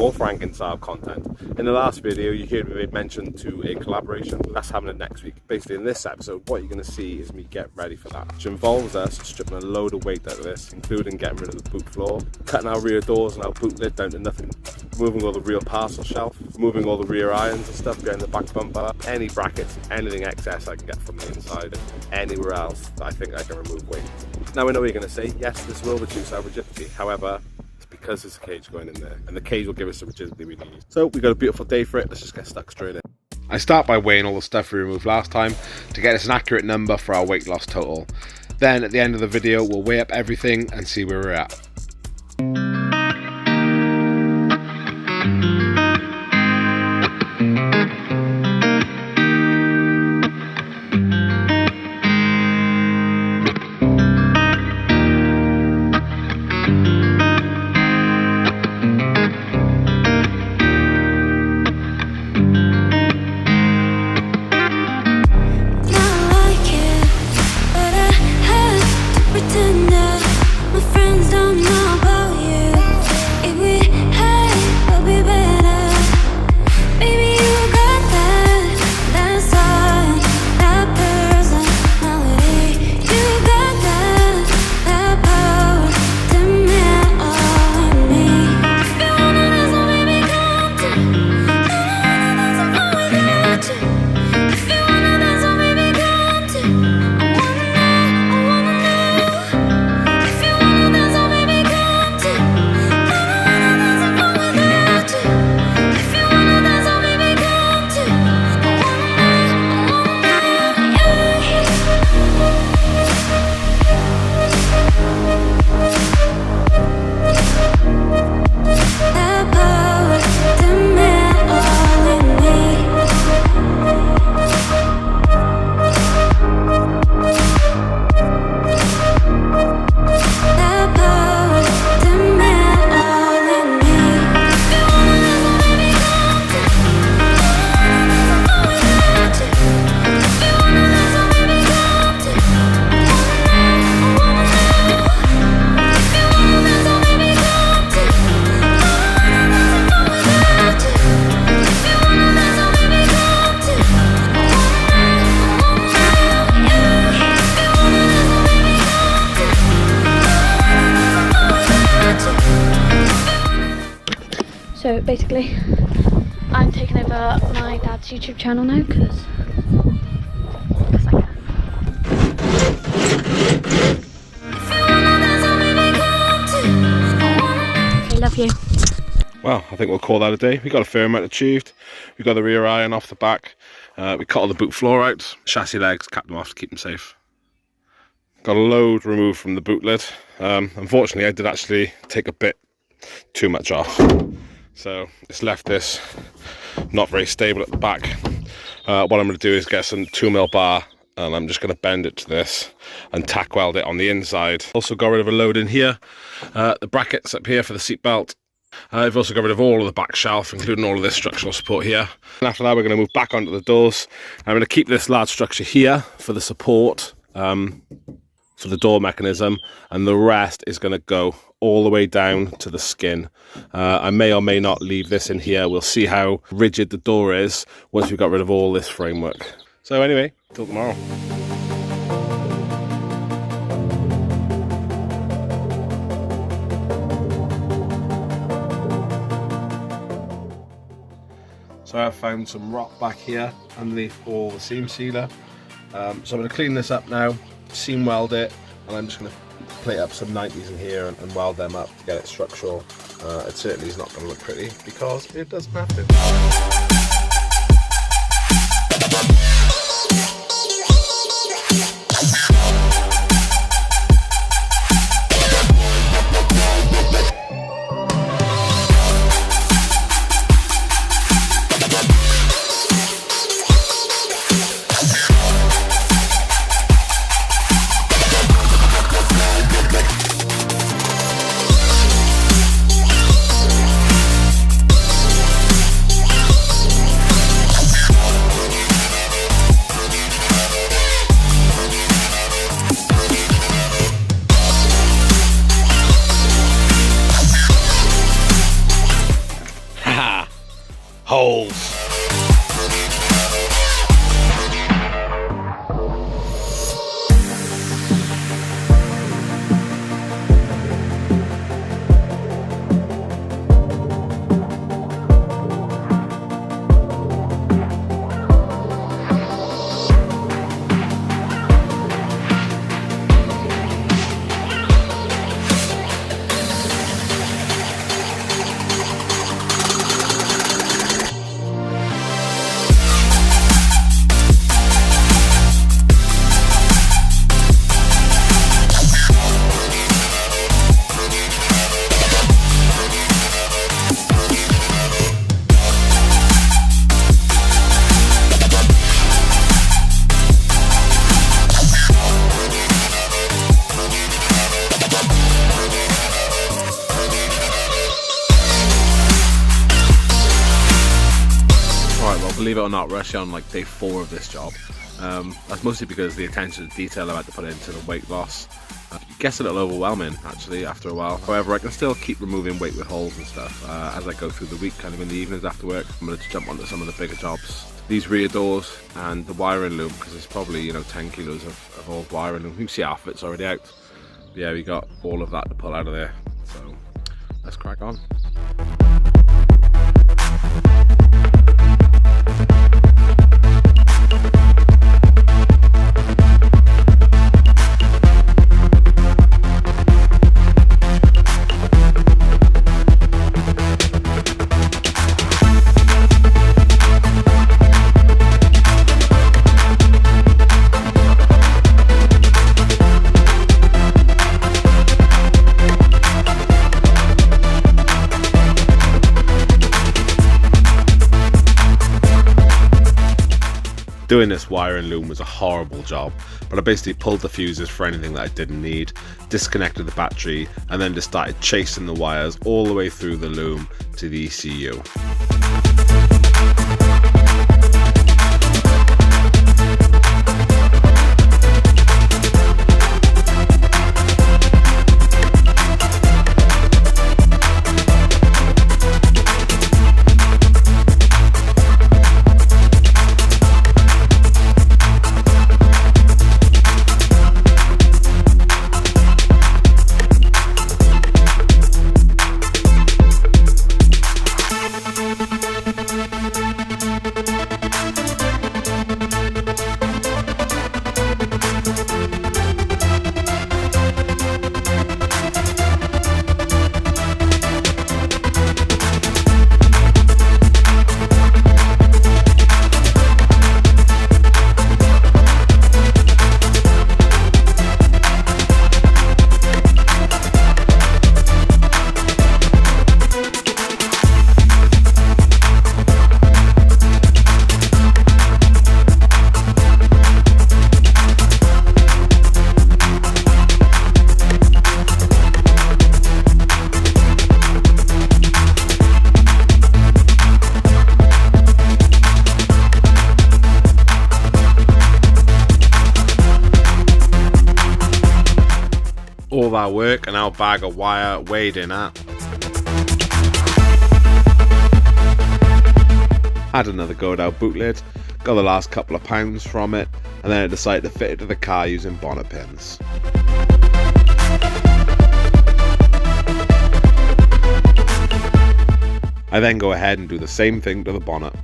all Frank and Saab content. In the last video, you heard me mention to a collaboration. That's happening next week. Basically, in this episode, what you're going to see is me get ready for that, which involves us stripping a load of weight out of this, including getting rid of the boot floor, cutting our rear doors and our boot lid down to nothing, removing all the rear parcel shelf, removing all the rear irons and stuff, getting the back bumper, any brackets, anything excess I can get from the inside, and anywhere else that I think I can remove weight. Now, I know what you're going to say, yes, this will reduce our rigidity. However, it's because there's a cage going in there, and the cage will give us the rigidity we need. So we've got a beautiful day for it. Let's just get stuck straight in. I start by weighing all the stuff we removed last time to get us an accurate number for our weight loss total. Then at the end of the video, we'll weigh up everything and see where we're at. So basically, I'm taking over my dad's YouTube channel now because I can. I love you. Well, I think we'll call that a day. We got a fair amount achieved. We got the rear iron off the back. We cut all the boot floor out. Chassis legs, capped them off to keep them safe. Got a load removed from the boot lid. Unfortunately, I did actually take a bit too much off. So it's left this not very stable at the back. What I'm going to do is get some 2mm bar, and I'm just going to bend it to this and tack weld it on the inside. Also got rid of a load in here, the brackets up here for the seat belt. I've also got rid of all of the back shelf, including all of this structural support here. And after that, we're going to move back onto the doors. I'm going to keep this large structure here for the support, for the door mechanism, and the rest is going to go all the way down to the skin. I may or may not leave this in here. We'll see how rigid the door is once we've got rid of all this framework. So anyway, till tomorrow. So I've found some rock back here underneath all the seam sealer. So I'm going to clean this up now, seam weld it, and I'm just going to plate up some 90s in here and weld them up to get it structural. It certainly is not going to look pretty because it doesn't have to. holes. Believe it or not, we're actually on like day 4 of this job. That's mostly because the attention to detail I had to put into the weight loss. It gets a little overwhelming actually after a while. However, I can still keep removing weight with holes and stuff as I go through the week, kind of in the evenings after work. I'm going to jump onto some of the bigger jobs. These rear doors and the wiring loom, because it's probably, you know, 10 kilos of old wiring loom. You can see our fit's already out. But yeah, we got all of that to pull out of there. So let's crack on. Doing this wiring loom was a horrible job, but I basically pulled the fuses for anything that I didn't need, disconnected the battery, and then just started chasing the wires all the way through the loom to the ECU. All that work and our bag of wire weighed in at. Had another go at our boot lid, got the last couple of pounds from it, and then I decided to fit it to the car using bonnet pins. I then go ahead and do the same thing to the bonnet.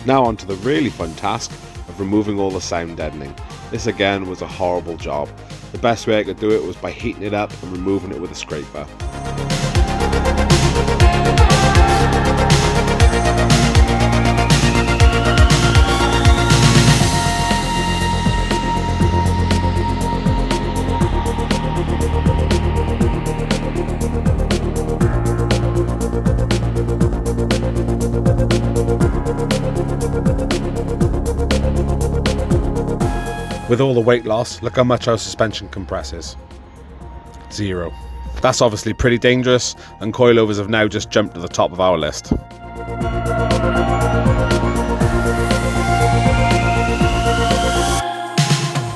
Now on to the really fun task of removing all the sound deadening. This again was a horrible job. The best way I could do it was by heating it up and removing it with a scraper. With all the weight loss, look how much our suspension compresses. 0. That's obviously pretty dangerous, and coilovers have now just jumped to the top of our list.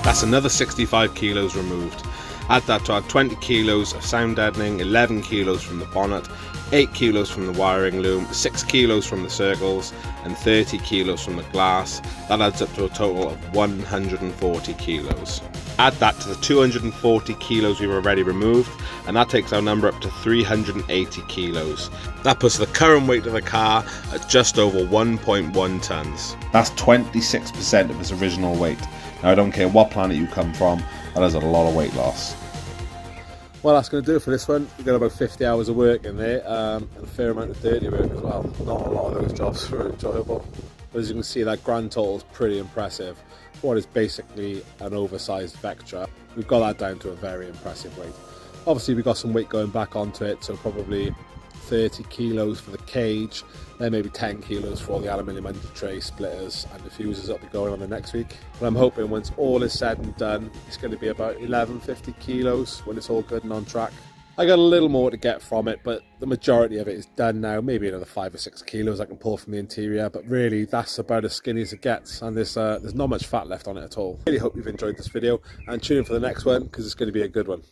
That's another 65 kilos removed. Add that to our 20 kilos of sound deadening, 11 kilos from the bonnet, 8 kilos from the wiring loom, 6 kilos from the circles, and 30 kilos from the glass. That adds up to a total of 140 kilos. Add that to the 240 kilos we've already removed, and that takes our number up to 380 kilos. That puts the current weight of the car at just over 1.1 tons. That's 26% of its original weight. Now, I don't care what planet you come from, that is a lot of weight loss. Well, that's going to do it for this one. We've got about 50 hours of work in there, and a fair amount of dirty work as well. Not a lot of those jobs were enjoyable. But as you can see, that grand total is pretty impressive. For what is basically an oversized Vectra, we've got that down to a very impressive weight. Obviously, we've got some weight going back onto it, so probably 30 kilos for the cage, then maybe 10 kilos for all the aluminium under tray splitters and diffusers that will be going on the next week. But I'm hoping once all is said and done, it's going to be about 1150 kilos when it's all good and on track. I got a little more to get from it, but the majority of it is done now. Maybe another 5 or 6 kilos I can pull from the interior, but really that's about as skinny as it gets, and there's not much fat left on it at all. Really hope you've enjoyed this video, and tune in for the next one because it's going to be a good one.